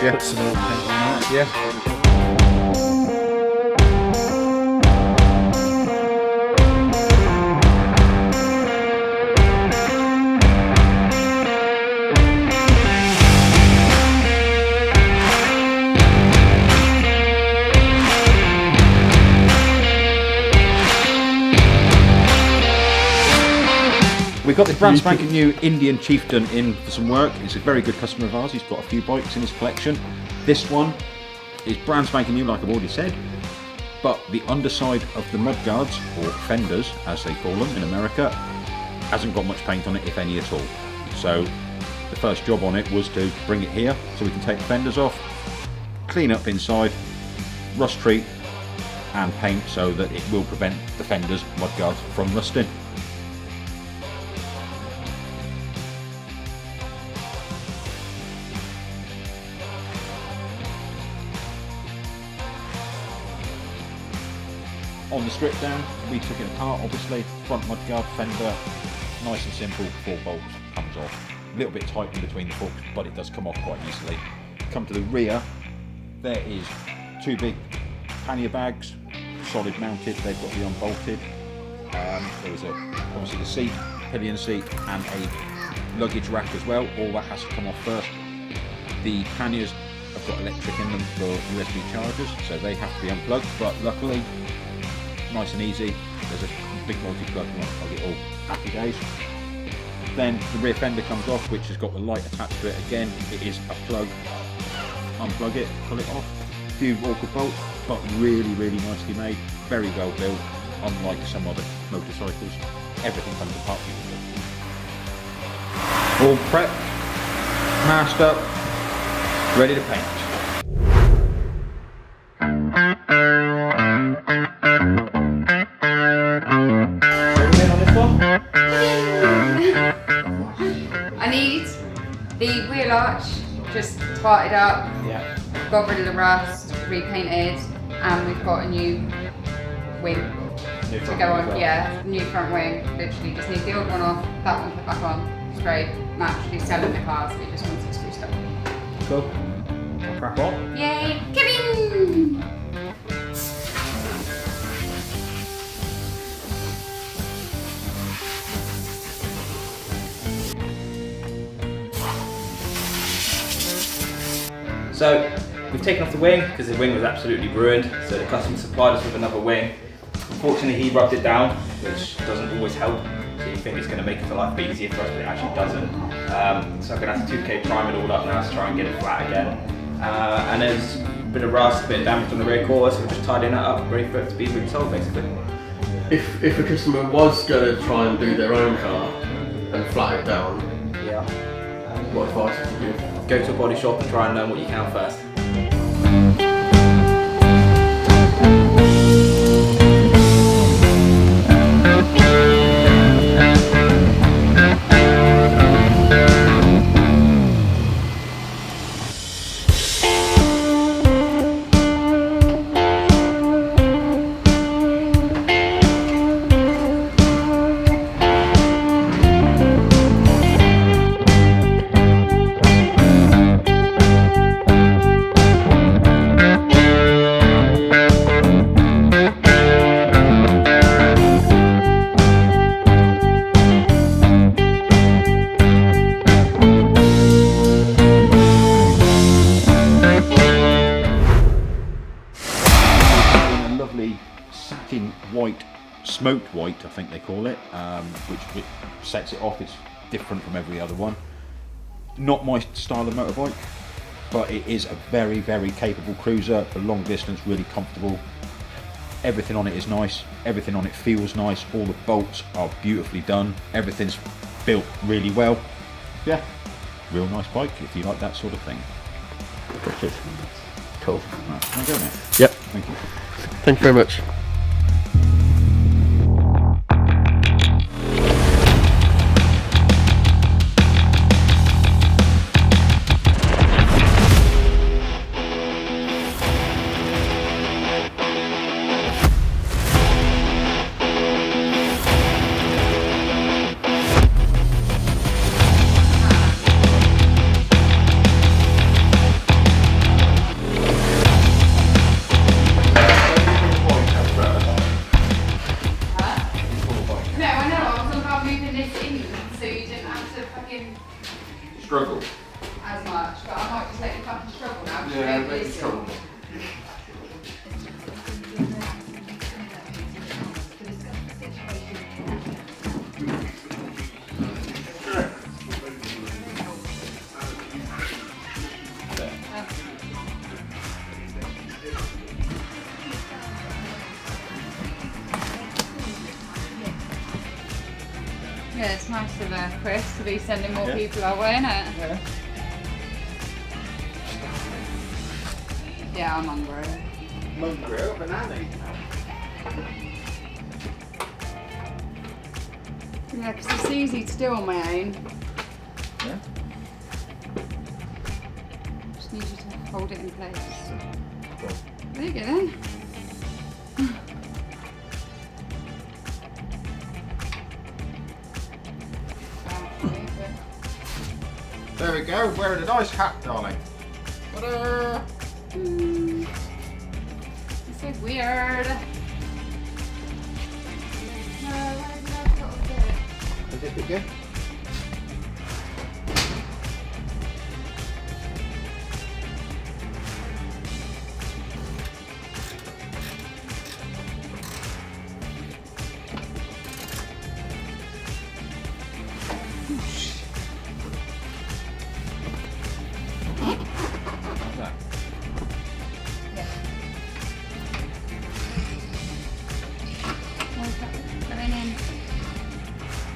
Yeah. Put some more paint on that. Yeah. We've got this brand spanking new Indian Chieftain in for some work. He's a very good customer of ours. He's got a few bikes in his collection. This one is brand spanking new, like I've already said, but the underside of the mudguards, or fenders as they call them in America, hasn't got much paint on it, if any at all. So the first job on it was to bring it here so we can take the fenders off, clean up inside, rust treat and paint so that it will prevent the fenders, mudguards from rusting. On the strip down, we took it apart, obviously, front mudguard, fender, nice and simple, 4 bolts, comes off. A little bit tight in between the forks, but it does come off quite easily. Come to the rear, there is 2 big pannier bags, solid mounted, they've got to be unbolted. There is obviously the seat, pillion seat, and a luggage rack as well. All that has to come off first. The panniers have got electric in them for USB chargers, so they have to be unplugged, but luckily, nice and easy. There's a big multi-plug and I'll get all happy days. Then the rear fender comes off, which has got the light attached to it. Again, it is a plug. Unplug it, pull it off. A few awkward bolts, but really, really nicely made. Very well built, unlike some other motorcycles. Everything comes apart beautifully. All prepped, masked up, ready to paint. I need the wheel arch just tarted up, got rid of the rust, repainted, and we've got a new wing to go on. Yeah, new front wing. Literally just need the old one off, that one put back on. Straight, naturally selling the car, so we just want it spruced up. Cool. I'll crack on. Yay, Kevin! So we've taken off the wing because the wing was absolutely ruined, so the customer supplied us with another wing. Unfortunately he rubbed it down, which doesn't always help, so you think it's going to make the life easier for us, but it actually doesn't. So I'm going to have to 2K prime it all up now to try and get it flat again. And there's a bit of rust, a bit of damage on the rear quarter, so we're just tidying that up, ready for it to be resold basically. If a customer was going to try and do their own car and flat it down, what advice would you give? Go to a body shop and try and learn what you can first. Satin white, smoked white I think they call it, which sets it off. It's different from every other one. Not my style of motorbike, but it is a very, very capable cruiser for long distance, really comfortable. Everything on it is nice, everything on it feels nice, all the bolts are beautifully done, everything's built really well. Yeah, real nice bike if you like that sort of thing. Cool. Right, can I go now? Yep. Thank you. Thank you very much. Yeah, it's nice of Chris to be sending more people our way, isn't it? Yeah. Yeah, I'm hungry. Yeah, because it's easy to do on my own. Yeah. Just need you to hold it in place. There you go then. There we go, wearing a nice hat, darling. Ta-da! It's so weird. No, where did I put it? Is this bit good?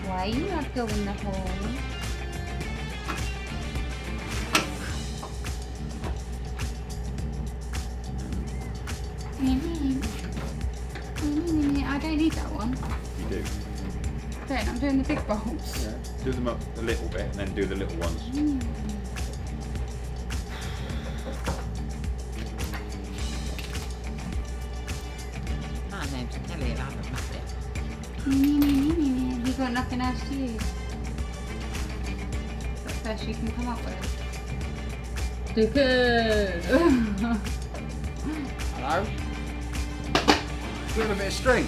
Why are you not going in the hole? I don't need that one. You do. Don't, I'm doing the big bolts. Yeah. Do them up a little bit and then do the little ones. My name's Kelly and I'm a master. You got nothing else to use. That's the best you can come up with. Hello? Doing a bit of string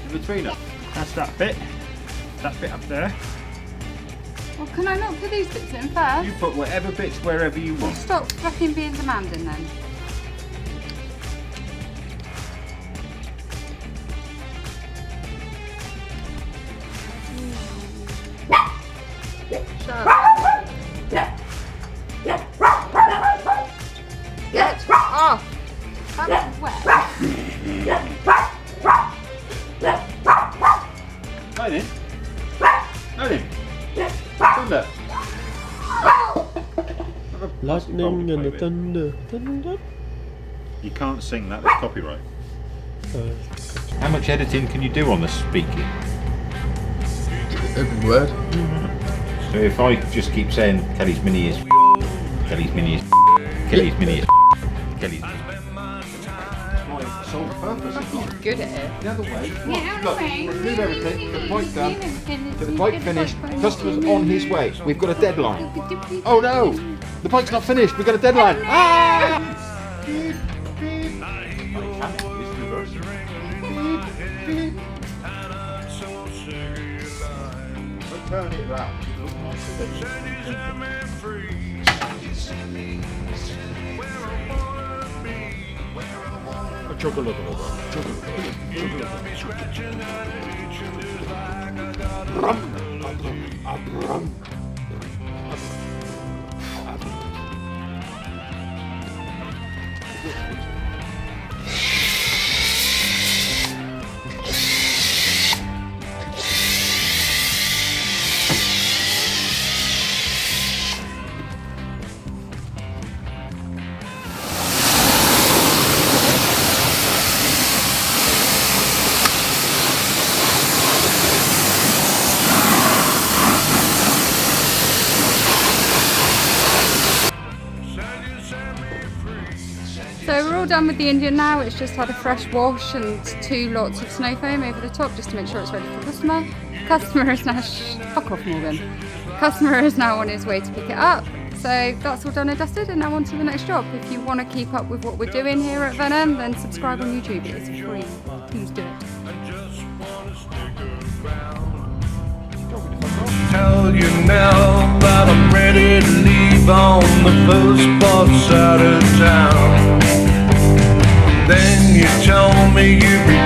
in between them. That's that bit up there. Well, can I not put these bits in first? You put whatever bits wherever you want. Stop fucking being demanding then. Shut up. Get off! That's wet. Lightning? Lightning? Thunder? Lightning and the thunder, thunder. You can't sing that, that's copyright. How much editing can you do on the speaking? Every word. So if I just keep saying Kelly's Mini is Kelly's Mini is Kelly's Mini is Kelly's my sole purpose is not Good at it. the other way. Yeah, Look, okay. remove everything, the bike done, to the bike finished, customer's on his way. We've got a deadline. Oh no! The bike's not finished, we've got a deadline. Ah! Beep, beep. Turn it round. So we're all done with the Indian now. It's just had a fresh wash and 2 lots of snow foam over the top just to make sure it's ready for customer. Customer is now fuck off, Morgan. Customer is now on his way to pick it up. So that's all done and dusted, and now on to the next job. If you want to keep up with what we're doing here at Venom, then subscribe on YouTube. It's free. Please do it. Tell you now that I'm ready to leave on the first bus out of town. Then you told me you'd be